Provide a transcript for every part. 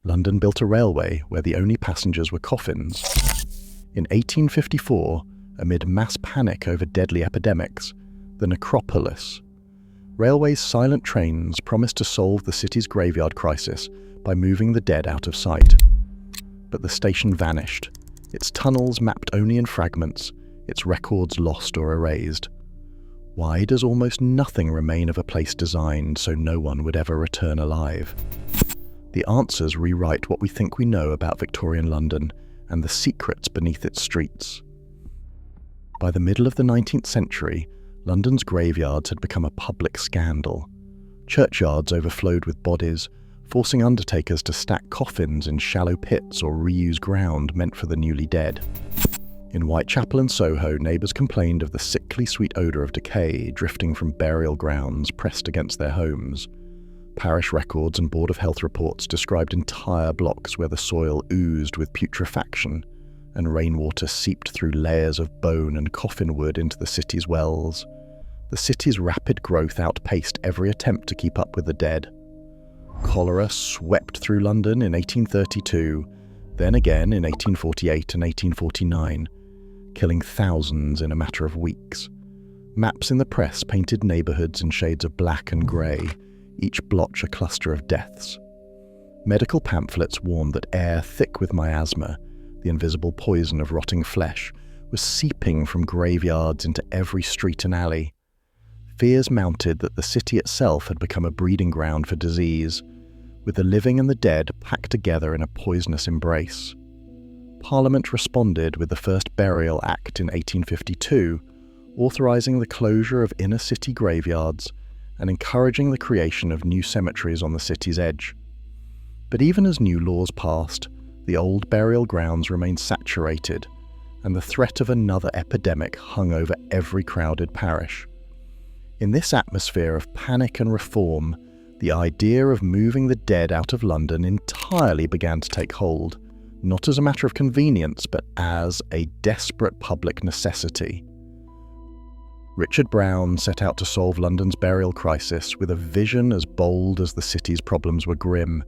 London built a railway where the only passengers were coffins. In 1854, amid mass panic over deadly epidemics, the Necropolis Railway's silent trains promised to solve the city's graveyard crisis by moving the dead out of sight. But the station vanished, its tunnels mapped only in fragments, its records lost or erased. Why does almost nothing remain of a place designed so no one would ever return alive? The answers rewrite what we think we know about Victorian London and the secrets beneath its streets. By the middle of the 19th century, London's graveyards had become a public scandal. Churchyards overflowed with bodies, forcing undertakers to stack coffins in shallow pits or reuse ground meant for the newly dead. In Whitechapel and Soho, neighbours complained of the sickly sweet odour of decay drifting from burial grounds pressed against their homes. Parish records and Board of Health reports described entire blocks where the soil oozed with putrefaction, and rainwater seeped through layers of bone and coffin wood into the city's wells. The city's rapid growth outpaced every attempt to keep up with the dead. Cholera swept through London in 1832, then again in 1848 and 1849, killing thousands in a matter of weeks. Maps in the press painted neighbourhoods in shades of black and grey, each blotch a cluster of deaths. Medical pamphlets warned that air thick with miasma, the invisible poison of rotting flesh, was seeping from graveyards into every street and alley. Fears mounted that the city itself had become a breeding ground for disease, with the living and the dead packed together in a poisonous embrace. Parliament responded with the First Burial Act in 1852, authorising the closure of inner-city graveyards and encouraging the creation of new cemeteries on the city's edge. But even as new laws passed, the old burial grounds remained saturated, and the threat of another epidemic hung over every crowded parish. In this atmosphere of panic and reform, the idea of moving the dead out of London entirely began to take hold, not as a matter of convenience, but as a desperate public necessity. Richard Browne set out to solve London's burial crisis with a vision as bold as the city's problems were grim.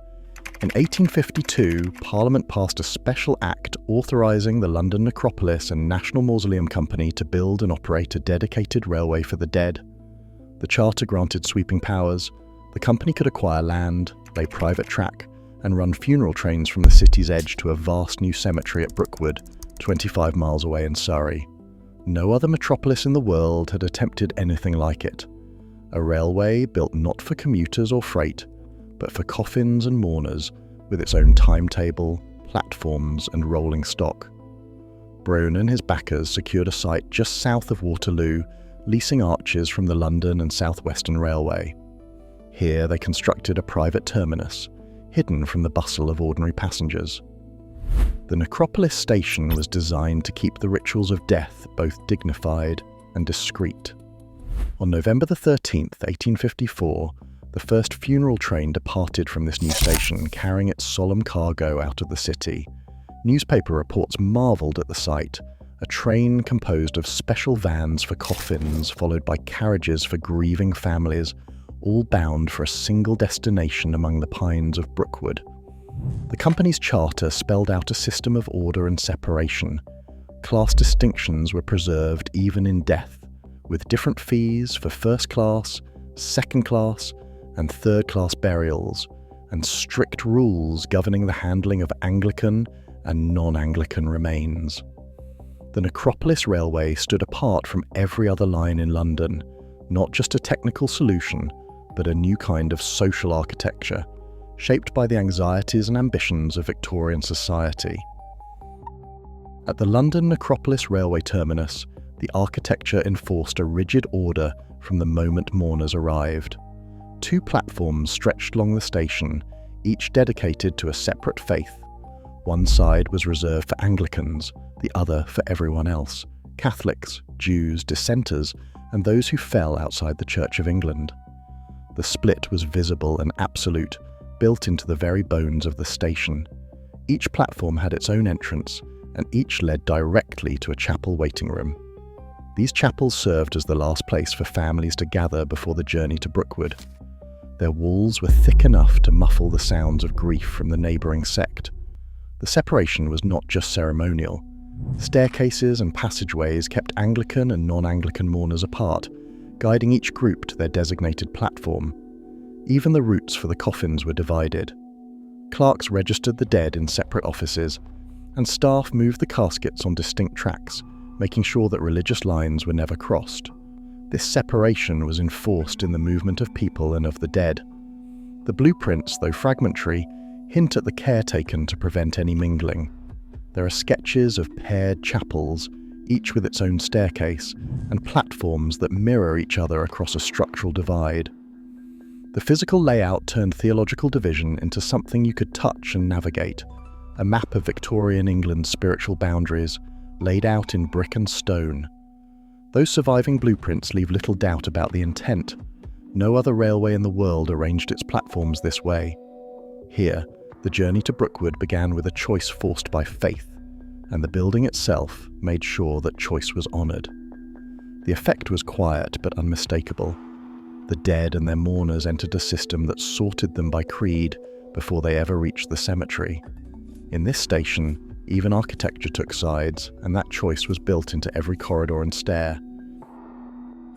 In 1852, Parliament passed a special act authorising the London Necropolis and National Mausoleum Company to build and operate a dedicated railway for the dead. The charter granted sweeping powers. The company could acquire land, lay private track, and run funeral trains from the city's edge to a vast new cemetery at Brookwood, 25 miles away in Surrey. No other metropolis in the world had attempted anything like it. A railway built not for commuters or freight, but for coffins and mourners, with its own timetable, platforms, and rolling stock. Browne and his backers secured a site just south of Waterloo, leasing arches from the London and South Western Railway. Here they constructed a private terminus, hidden from the bustle of ordinary passengers. The Necropolis station was designed to keep the rituals of death both dignified and discreet. On November 13th, 1854, the first funeral train departed from this new station, carrying its solemn cargo out of the city. Newspaper reports marvelled at the sight, a train composed of special vans for coffins, followed by carriages for grieving families, all bound for a single destination among the pines of Brookwood. The company's charter spelled out a system of order and separation. Class distinctions were preserved even in death, with different fees for first class, second class, and third-class burials, and strict rules governing the handling of Anglican and non-Anglican remains. The Necropolis Railway stood apart from every other line in London, not just a technical solution, but a new kind of social architecture, shaped by the anxieties and ambitions of Victorian society. At the London Necropolis Railway terminus, the architecture enforced a rigid order from the moment mourners arrived. 2 platforms stretched along the station, each dedicated to a separate faith. One side was reserved for Anglicans, the other for everyone else, Catholics, Jews, dissenters, and those who fell outside the Church of England. The split was visible and absolute, built into the very bones of the station. Each platform had its own entrance, and each led directly to a chapel waiting room. These chapels served as the last place for families to gather before the journey to Brookwood. Their walls were thick enough to muffle the sounds of grief from the neighbouring sect. The separation was not just ceremonial. Staircases and passageways kept Anglican and non-Anglican mourners apart, guiding each group to their designated platform. Even the routes for the coffins were divided. Clerks registered the dead in separate offices, and staff moved the caskets on distinct tracks, making sure that religious lines were never crossed. This separation was enforced in the movement of people and of the dead. The blueprints, though fragmentary, hint at the care taken to prevent any mingling. There are sketches of paired chapels, each with its own staircase, and platforms that mirror each other across a structural divide. The physical layout turned theological division into something you could touch and navigate, a map of Victorian England's spiritual boundaries, laid out in brick and stone. Those surviving blueprints leave little doubt about the intent. No other railway in the world arranged its platforms this way. Here, the journey to Brookwood began with a choice forced by faith, and the building itself made sure that choice was honoured. The effect was quiet but unmistakable. The dead and their mourners entered a system that sorted them by creed before they ever reached the cemetery. In this station, even architecture took sides, and that choice was built into every corridor and stair.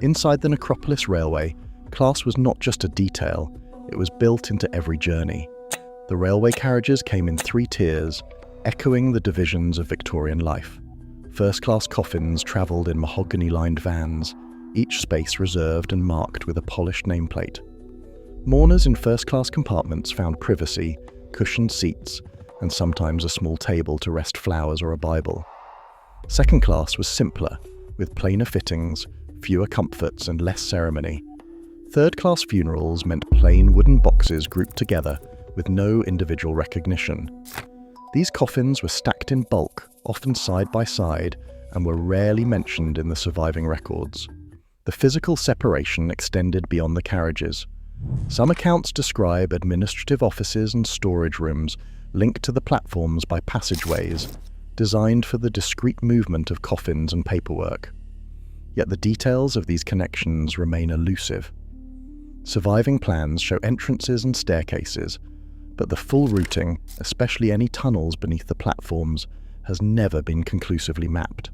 Inside the Necropolis Railway, class was not just a detail, it was built into every journey. The railway carriages came in 3 tiers, echoing the divisions of Victorian life. First-class coffins travelled in mahogany-lined vans, each space reserved and marked with a polished nameplate. Mourners in first-class compartments found privacy, cushioned seats, and sometimes a small table to rest flowers or a Bible. Second class was simpler, with plainer fittings, fewer comforts and less ceremony. Third-class funerals meant plain wooden boxes grouped together with no individual recognition. These coffins were stacked in bulk, often side by side, and were rarely mentioned in the surviving records. The physical separation extended beyond the carriages. Some accounts describe administrative offices and storage rooms linked to the platforms by passageways, designed for the discrete movement of coffins and paperwork. Yet the details of these connections remain elusive. Surviving plans show entrances and staircases, but the full routing, especially any tunnels beneath the platforms, has never been conclusively mapped.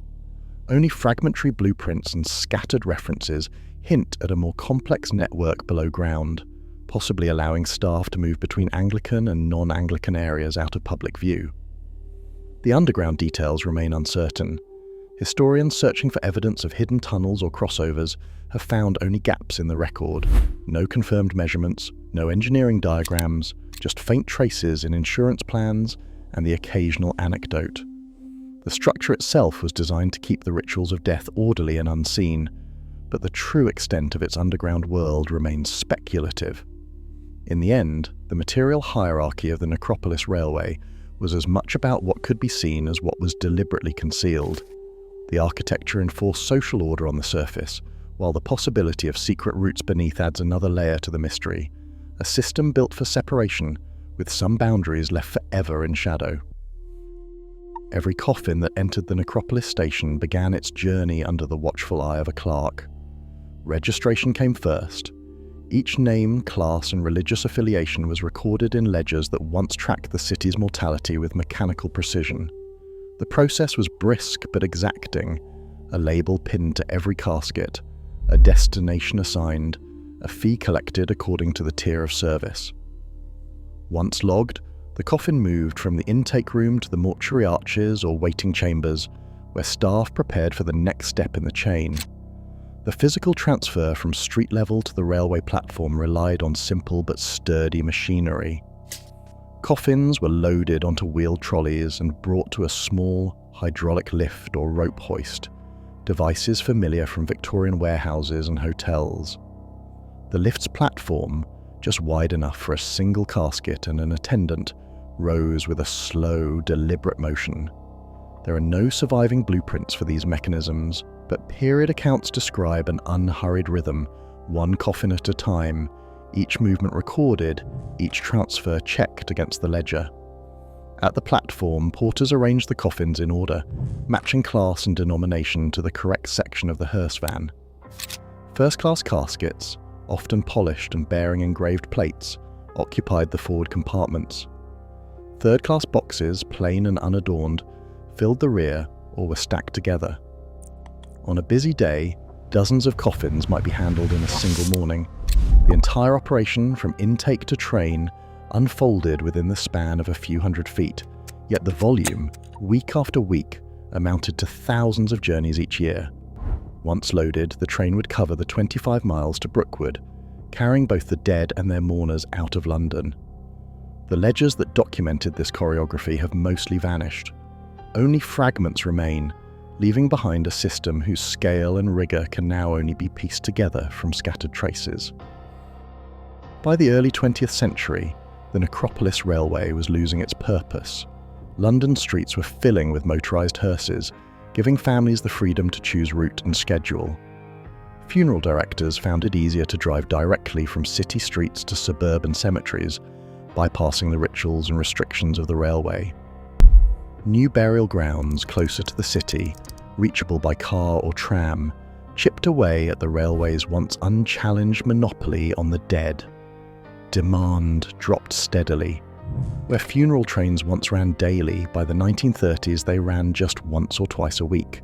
Only fragmentary blueprints and scattered references hint at a more complex network below ground, possibly allowing staff to move between Anglican and non-Anglican areas out of public view. The underground details remain uncertain. Historians searching for evidence of hidden tunnels or crossovers have found only gaps in the record. No confirmed measurements, no engineering diagrams, just faint traces in insurance plans and the occasional anecdote. The structure itself was designed to keep the rituals of death orderly and unseen, but the true extent of its underground world remains speculative. In the end, the material hierarchy of the Necropolis Railway was as much about what could be seen as what was deliberately concealed. The architecture enforced social order on the surface, while the possibility of secret routes beneath adds another layer to the mystery. A system built for separation, with some boundaries left forever in shadow. Every coffin that entered the Necropolis station began its journey under the watchful eye of a clerk. Registration came first. Each name, class, and religious affiliation was recorded in ledgers that once tracked the city's mortality with mechanical precision. The process was brisk but exacting, a label pinned to every casket, a destination assigned, a fee collected according to the tier of service. Once logged, the coffin moved from the intake room to the mortuary arches or waiting chambers, where staff prepared for the next step in the chain. The physical transfer from street level to the railway platform relied on simple but sturdy machinery. Coffins were loaded onto wheeled trolleys and brought to a small hydraulic lift or rope hoist, devices familiar from Victorian warehouses and hotels. The lift's platform, just wide enough for a single casket and an attendant, rose with a slow, deliberate motion. There are no surviving blueprints for these mechanisms, but period accounts describe an unhurried rhythm, one coffin at a time, each movement recorded, each transfer checked against the ledger. At the platform, porters arranged the coffins in order, matching class and denomination to the correct section of the hearse van. First-class caskets, often polished and bearing engraved plates, occupied the forward compartments. Third-class boxes, plain and unadorned, filled the rear or were stacked together. On a busy day, dozens of coffins might be handled in a single morning. The entire operation, from intake to train, unfolded within the span of a few hundred feet, yet the volume, week after week, amounted to thousands of journeys each year. Once loaded, the train would cover the 25 miles to Brookwood, carrying both the dead and their mourners out of London. The ledgers that documented this choreography have mostly vanished. Only fragments remain, leaving behind a system whose scale and rigour can now only be pieced together from scattered traces. By the early 20th century, the Necropolis Railway was losing its purpose. London streets were filling with motorised hearses, giving families the freedom to choose route and schedule. Funeral directors found it easier to drive directly from city streets to suburban cemeteries, bypassing the rituals and restrictions of the railway. New burial grounds closer to the city, reachable by car or tram, chipped away at the railway's once unchallenged monopoly on the dead. Demand dropped steadily. Where funeral trains once ran daily, by the 1930s they ran just once or twice a week,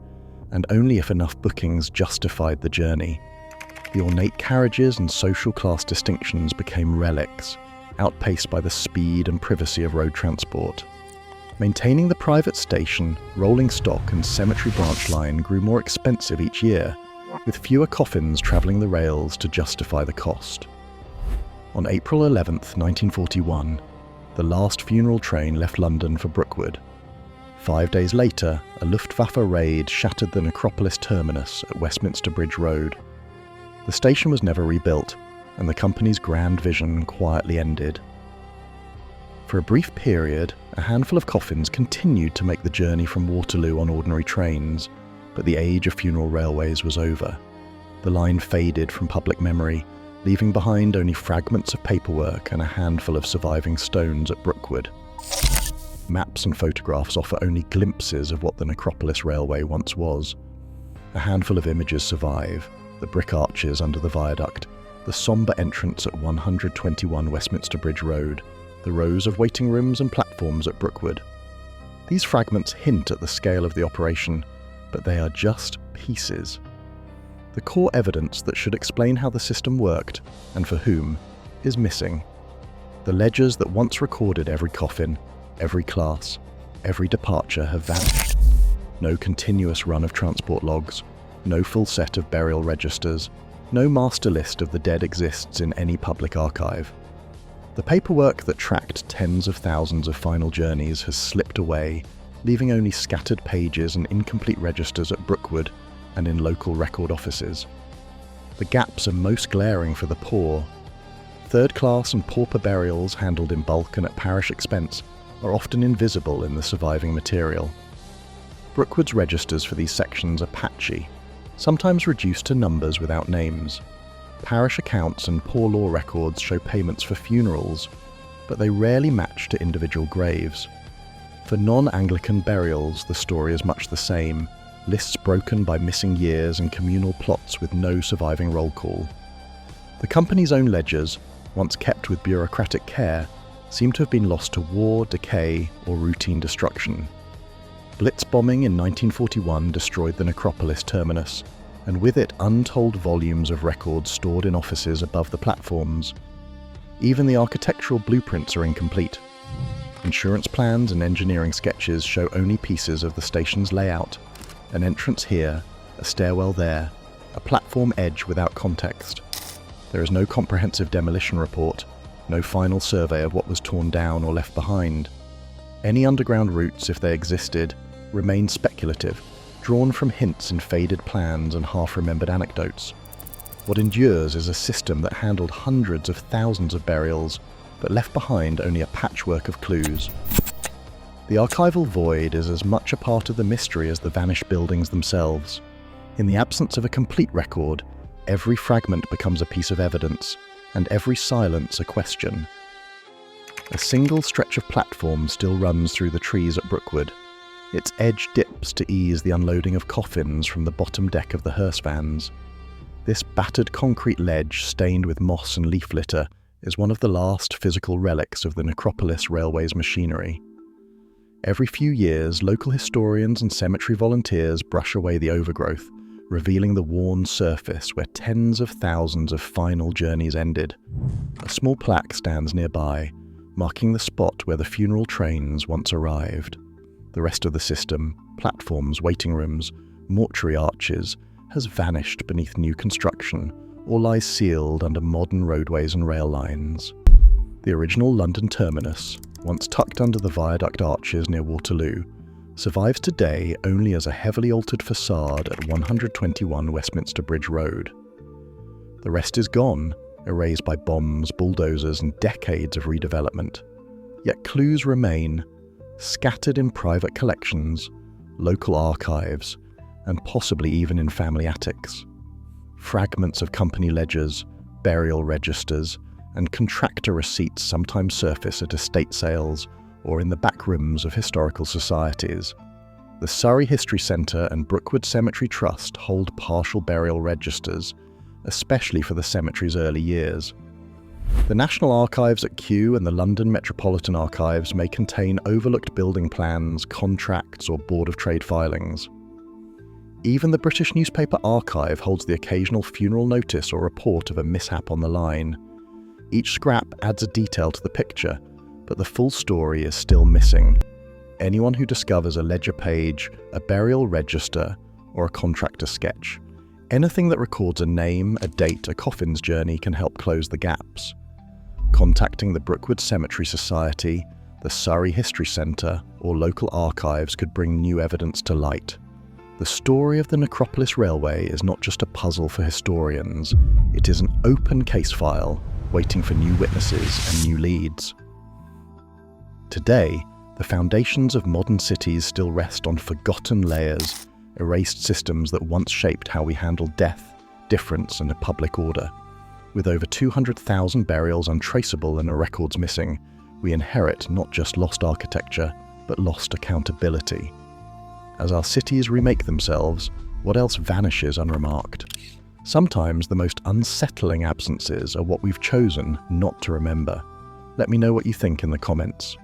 and only if enough bookings justified the journey. The ornate carriages and social class distinctions became relics, outpaced by the speed and privacy of road transport. Maintaining the private station, rolling stock and cemetery branch line grew more expensive each year, with fewer coffins travelling the rails to justify the cost. On April 11, 1941, the last funeral train left London for Brookwood. 5 days later, a Luftwaffe raid shattered the Necropolis terminus at Westminster Bridge Road. The station was never rebuilt, and the company's grand vision quietly ended. For a brief period, a handful of coffins continued to make the journey from Waterloo on ordinary trains, but the age of funeral railways was over. The line faded from public memory, leaving behind only fragments of paperwork and a handful of surviving stones at Brookwood. Maps and photographs offer only glimpses of what the Necropolis Railway once was. A handful of images survive: the brick arches under the viaduct, the sombre entrance at 121 Westminster Bridge Road, the rows of waiting rooms and platforms at Brookwood. These fragments hint at the scale of the operation, but they are just pieces. The core evidence that should explain how the system worked, and for whom, is missing. The ledgers that once recorded every coffin, every class, every departure have vanished. No continuous run of transport logs, no full set of burial registers, no master list of the dead exists in any public archive. The paperwork that tracked tens of thousands of final journeys has slipped away, leaving only scattered pages and incomplete registers at Brookwood and in local record offices. The gaps are most glaring for the poor. Third-class and pauper burials handled in bulk and at parish expense are often invisible in the surviving material. Brookwood's registers for these sections are patchy, sometimes reduced to numbers without names. Parish accounts and poor law records show payments for funerals, but they rarely match to individual graves. For non-Anglican burials, the story is much the same: lists broken by missing years and communal plots with no surviving roll call. The company's own ledgers, once kept with bureaucratic care, seem to have been lost to war, decay, or routine destruction. Blitz bombing in 1941 destroyed the Necropolis terminus, and with it untold volumes of records stored in offices above the platforms. Even the architectural blueprints are incomplete. Insurance plans and engineering sketches show only pieces of the station's layout: an entrance here, a stairwell there, a platform edge without context. There is no comprehensive demolition report, no final survey of what was torn down or left behind. Any underground routes, if they existed, remain speculative, drawn from hints in faded plans and half-remembered anecdotes. What endures is a system that handled hundreds of thousands of burials, but left behind only a patchwork of clues. The archival void is as much a part of the mystery as the vanished buildings themselves. In the absence of a complete record, every fragment becomes a piece of evidence, and every silence a question. A single stretch of platform still runs through the trees at Brookwood. Its edge dips to ease the unloading of coffins from the bottom deck of the hearse vans. This battered concrete ledge stained with moss and leaf litter is one of the last physical relics of the Necropolis Railway's machinery. Every few years, local historians and cemetery volunteers brush away the overgrowth, revealing the worn surface where tens of thousands of final journeys ended. A small plaque stands nearby, marking the spot where the funeral trains once arrived. The rest of the system, platforms, waiting rooms, mortuary arches, has vanished beneath new construction or lies sealed under modern roadways and rail lines. The original London terminus, once tucked under the viaduct arches near Waterloo, survives today only as a heavily altered facade at 121 Westminster Bridge Road. The rest is gone, erased by bombs, bulldozers, and decades of redevelopment. Yet clues remain, scattered in private collections, local archives, and possibly even in family attics. Fragments of company ledgers, burial registers, and contractor receipts sometimes surface at estate sales or in the back rooms of historical societies. The Surrey History Centre and Brookwood Cemetery Trust hold partial burial registers, especially for the cemetery's early years. The National Archives at Kew and the London Metropolitan Archives may contain overlooked building plans, contracts, or Board of Trade filings. Even the British newspaper Archive holds the occasional funeral notice or report of a mishap on the line. Each scrap adds a detail to the picture, but the full story is still missing. Anyone who discovers a ledger page, a burial register, or a contractor sketch, anything that records a name, a date, a coffin's journey can help close the gaps. Contacting the Brookwood Cemetery Society, the Surrey History Centre, or local archives could bring new evidence to light. The story of the Necropolis Railway is not just a puzzle for historians, it is an open case file waiting for new witnesses and new leads. Today, the foundations of modern cities still rest on forgotten layers, erased systems that once shaped how we handle death, difference, and a public order. With over 200,000 burials untraceable and records missing, we inherit not just lost architecture, but lost accountability. As our cities remake themselves, what else vanishes unremarked? Sometimes the most unsettling absences are what we've chosen not to remember. Let me know what you think in the comments.